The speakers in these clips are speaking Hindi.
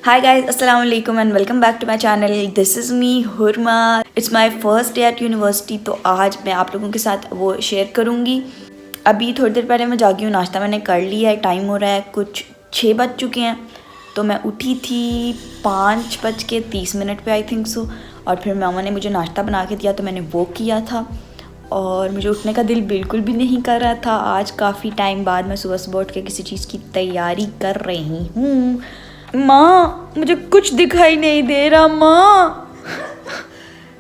Hi guys, assalamu alaikum and welcome back to my channel. This is me Hurma. It's my first day at university. तो आज मैं आप लोगों के साथ वो शेयर करूँगी. अभी थोड़ी देर पहले मैं जागी हूँ, नाश्ता मैंने कर लिया है. टाइम हो रहा है कुछ 6 बज चुके हैं. तो मैं उठी थी 5:30 पे आई थिंक सो. और फिर मामा ने मुझे नाश्ता बना के दिया तो मैंने वो किया था. और मुझे उठने का दिल बिल्कुल भी नहीं कर रहा था. आज काफ़ी टाइम बाद मैं सुबह सुबह उठ के किसी चीज़ की तैयारी कर रही हूँ. माँ मुझे कुछ दिखाई नहीं दे रहा. माँ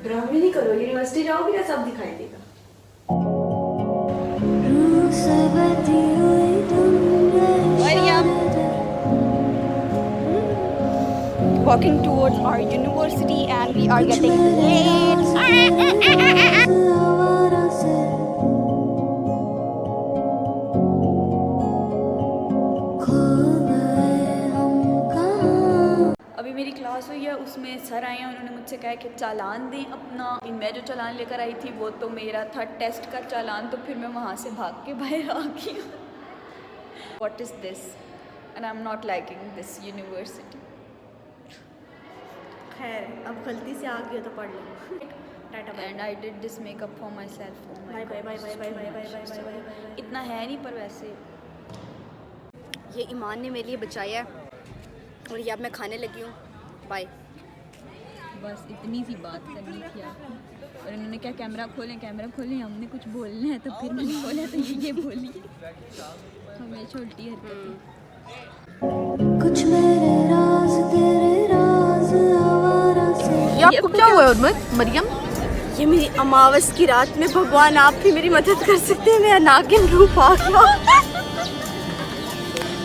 ड्रामे नहीं करो, यूनिवर्सिटी जाओगी ना सब दिखाई देगा. walking towards our university and we are getting late. अभी मेरी क्लास हुई है, उसमें सर आए हैं. उन्होंने मुझसे कहा कि चालान दें अपना. मैं जो चालान लेकर आई थी वो तो मेरा था टेस्ट का चालान. तो फिर मैं वहाँ से भाग के बाहर आ गई. What is this and I am not liking this university. खैर अब गलती से आ गई तो पढ़ लो. Tata and I did this makeup for myself. Bye bye bye bye bye bye bye bye bye. इतना है नहीं पर वैसे ये ईमान ने मेरे लिए बचाया है और ये अब मैं खाने लगी हूँ. बाय. बस इतनी सी बात करनी थी आपको. और इन्होंने क्या कैमरा खोलें हमने कुछ बोलना है तो फिर मैंने बोला तो ये बोली. हमें छोटी हरकत. कुछ मेरे राज तेरे राज आवारा से. ये आपको क्या हुआ है मरियम? ये मेरी अमावस की रात में भगवान आप भी मेरी मदद कर सकते हैं. मेरा नागिन रूप आ गया.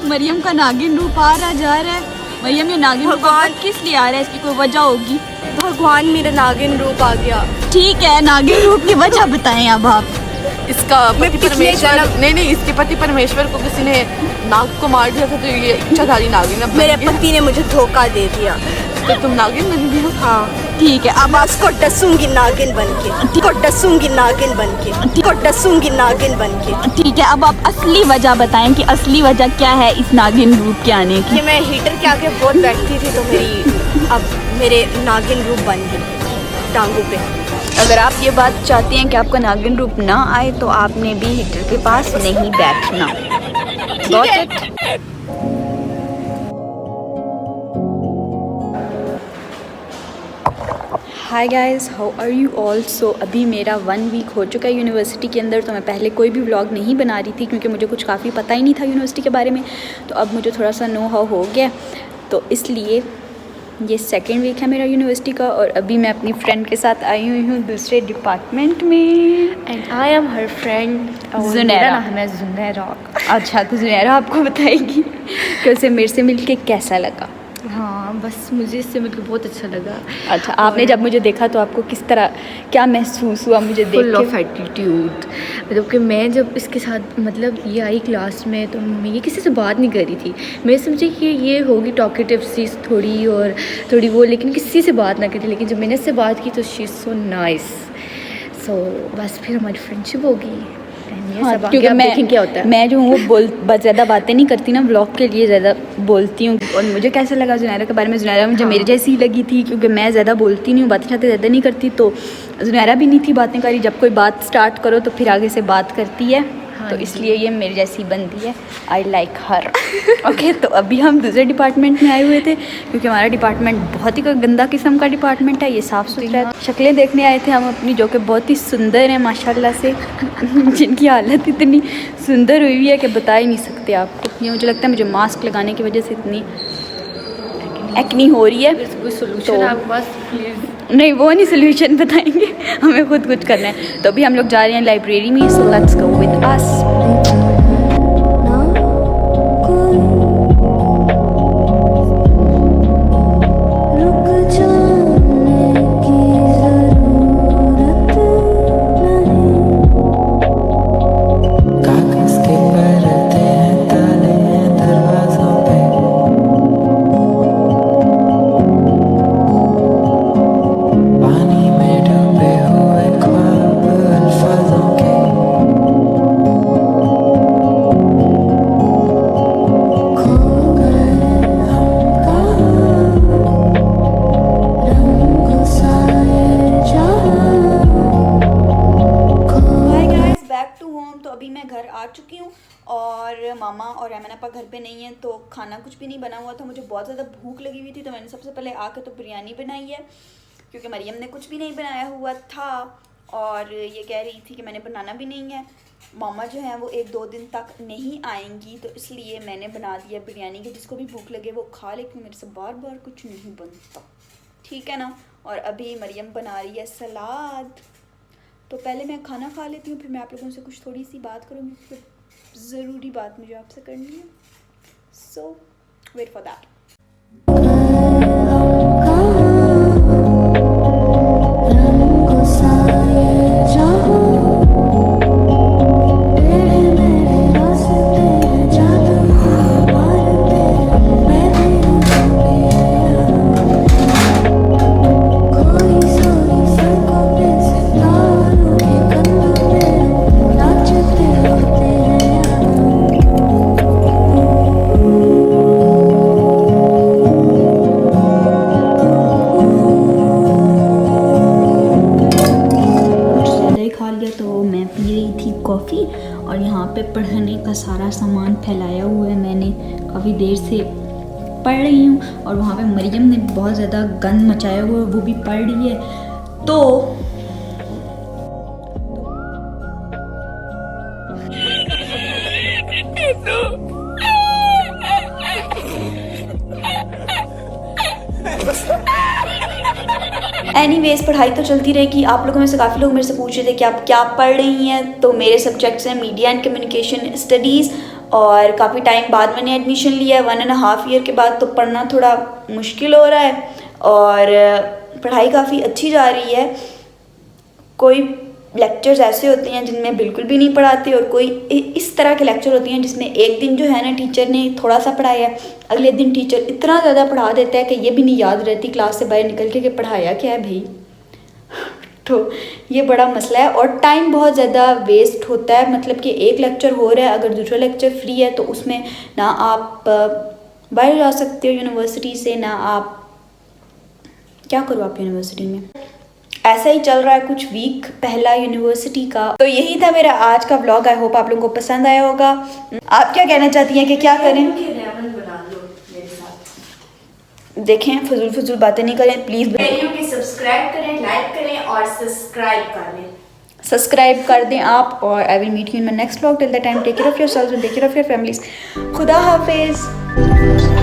मरियम का नागिन रूप आ रहा जा रहा है. मरियम ये नागिन भगवान किस लिए आ रहा है? इसकी कोई वजह होगी. भगवान मेरा नागिन रूप आ गया. ठीक है, नागिन रूप की वजह बताएं अब आप. इसका पति परमेश्वर नहीं इसके पति परमेश्वर को किसी ने नाग को मार दिया था तो ये इच्छाधारी नागिन अब मेरे पति ने मुझे धोखा दे दिया तो तुम नागिन बन गई हो. हाँ ठीक है, अब अब को डसूंगी नागिन बनके. को डसूंगी नागिन बनके. को डसूंगी नागिन बनके. ठीक है, अब आप असली वजह बताएं कि असली वजह क्या है इस नागिन रूप के आने की. कि मैं हीटर के आगे बहुत बैठती थी तो अब मेरे नागिन रूप बन गई टांगों पे. अगर आप ये बात चाहती हैं कि आपका नागिन रूप ना आए तो आपने भी हीटर के पास नहीं बैठना. Got it? Hi guys, how are you all. So अभी मेरा 1 वीक हो चुका है यूनिवर्सिटी के अंदर. तो मैं पहले कोई भी व्लॉग नहीं बना रही थी क्योंकि मुझे कुछ काफ़ी पता ही नहीं था यूनिवर्सिटी के बारे में. तो अब मुझे थोड़ा सा नो हाउ हो गया. तो इसलिए ये 2nd वीक है मेरा यूनिवर्सिटी का. और अभी मैं अपनी फ्रेंड के साथ आई हुई हूँ दूसरे डिपार्टमेंट में. And I am her friend Junaira. नाम है जुनैरा. अच्छा, तो जुनैरा आपको बताएगी कि उसे मेरे से मिलके कैसा लगा. हाँ बस मुझे इससे मिलकर बहुत अच्छा लगा. अच्छा, आपने जब मुझे देखा तो आपको किस तरह क्या महसूस हुआ मुझे देख फुल के? Of attitude. मतलब कि मैं जब इसके साथ मतलब ये आई क्लास में तो मैं ये किसी से बात नहीं कर रही थी. मैं समझी कि ये होगी टॉकेटिव सी थोड़ी और थोड़ी वो, लेकिन किसी से बात ना करी. लेकिन जब मैंने इससे बात की तो शी इज़ सो नाइस. सो बस फिर हमारी फ्रेंडशिप होगी. हाँ, क्योंकि मैं जो हूँ वो ज़्यादा बातें नहीं करती ना, व्लॉग के लिए ज़्यादा बोलती हूँ. और मुझे कैसा लगा जुनैरा के बारे में? जुनैरा मुझे मेरे जैसी लगी थी क्योंकि मैं ज़्यादा बोलती नहीं हूँ, बातें ज़्यादा नहीं करती. तो जुनैरा भी नहीं थी बातें करी. जब कोई बात स्टार्ट करो तो फिर आगे से बात करती है. तो इसलिए ये मेरे जैसी बनती है. I like her. ओके, तो अभी हम दूसरे डिपार्टमेंट में आए हुए थे क्योंकि हमारा डिपार्टमेंट बहुत ही गंदा किस्म का डिपार्टमेंट है. ये साफ़ सुथरा है. शक्लें देखने आए थे हम अपनी, जो कि बहुत ही सुंदर हैं माशाल्लाह से. जिनकी हालत इतनी सुंदर हुई है कि बता ही नहीं सकते आपको. ये मुझे लगता है मुझे मास्क लगाने की वजह से इतनी एक्नी हो रही है. कोई सोल्यूशन आपके पास प्लीज़? नहीं, वो नहीं सोल्यूशन बताएंगे, हमें खुद कुछ करना है. तो अभी हम लोग जा रहे हैं लाइब्रेरी में. So let's go with us. और ऐमन आपा घर पे नहीं है तो खाना कुछ भी नहीं बना हुआ था। मुझे बहुत ज़्यादा भूख लगी हुई थी तो मैंने सबसे पहले आके तो बिरयानी बनाई है, क्योंकि मरियम ने कुछ भी नहीं बनाया हुआ था और ये कह रही थी कि मैंने बनाना भी नहीं है। मामा जो है वो 1-2 दिन तक नहीं आएंगी तो इसलिए मैंने बना दिया बिरयानी कि जिसको भी भूख लगे वो खा ले, क्योंकि मेरे से बार बार कुछ नहीं बनता, ठीक है ना। और अभी मरियम बना रही है सलाद। तो पहले मैं खाना खा लेती हूँ, फिर मैं आप लोगों से कुछ थोड़ी सी बात करूँगी, फिर ज़रूरी बात मुझे आपसे करनी है। सो वेट फॉर दैट। कॉफ़ी और यहाँ पे पढ़ने का सारा सामान फैलाया हुआ है। मैंने काफ़ी देर से पढ़ रही हूँ और वहाँ पे मरियम ने बहुत ज़्यादा गंद मचाया हुआ है, वो भी पढ़ रही है। तो एनीवेज पढ़ाई तो चलती रहेगी। आप लोगों में से काफ़ी लोग मेरे से पूछ रहे थे कि आप क्या पढ़ रही हैं, तो मेरे सब्जेक्ट्स हैं मीडिया एंड कम्युनिकेशन स्टडीज़ और काफ़ी टाइम बाद मैंने एडमिशन लिया है, 1.5 ईयर के बाद, तो पढ़ना थोड़ा मुश्किल हो रहा है और पढ़ाई काफ़ी अच्छी जा रही है। कोई लेक्चर्स ऐसे होते हैं जिनमें बिल्कुल भी नहीं पढ़ाते और कोई इस तरह के लेक्चर होते हैं जिसमें एक दिन जो है ना टीचर ने थोड़ा सा पढ़ाया है, अगले दिन टीचर इतना ज़्यादा पढ़ा देता है कि ये भी नहीं याद रहती क्लास से बाहर निकल के कि पढ़ाया क्या है भाई। तो ये बड़ा मसला है और टाइम बहुत ज़्यादा वेस्ट होता है। मतलब कि एक लेक्चर हो रहा है, अगर दूसरा लेक्चर फ्री है तो उसमें ना आप बाहर जा सकते हो यूनिवर्सिटी से, ना आप क्या करो आप यूनिवर्सिटी में। ऐसा ही चल रहा है कुछ वीक पहला यूनिवर्सिटी का। तो यही था मेरा आज का व्लॉग। आई होप आप लोगों को पसंद आया होगा। आप क्या कहना चाहती हैं कि क्या करें? देखें, फजूल बातें नहीं करें प्लीज़। वीडियो की सब्सक्राइब करें, लाइक करें और सब्सक्राइब कर दें आप। और I will meet you in my next vlog. Till the time take care of yourself and take care of your families. खुदा हाफिज़।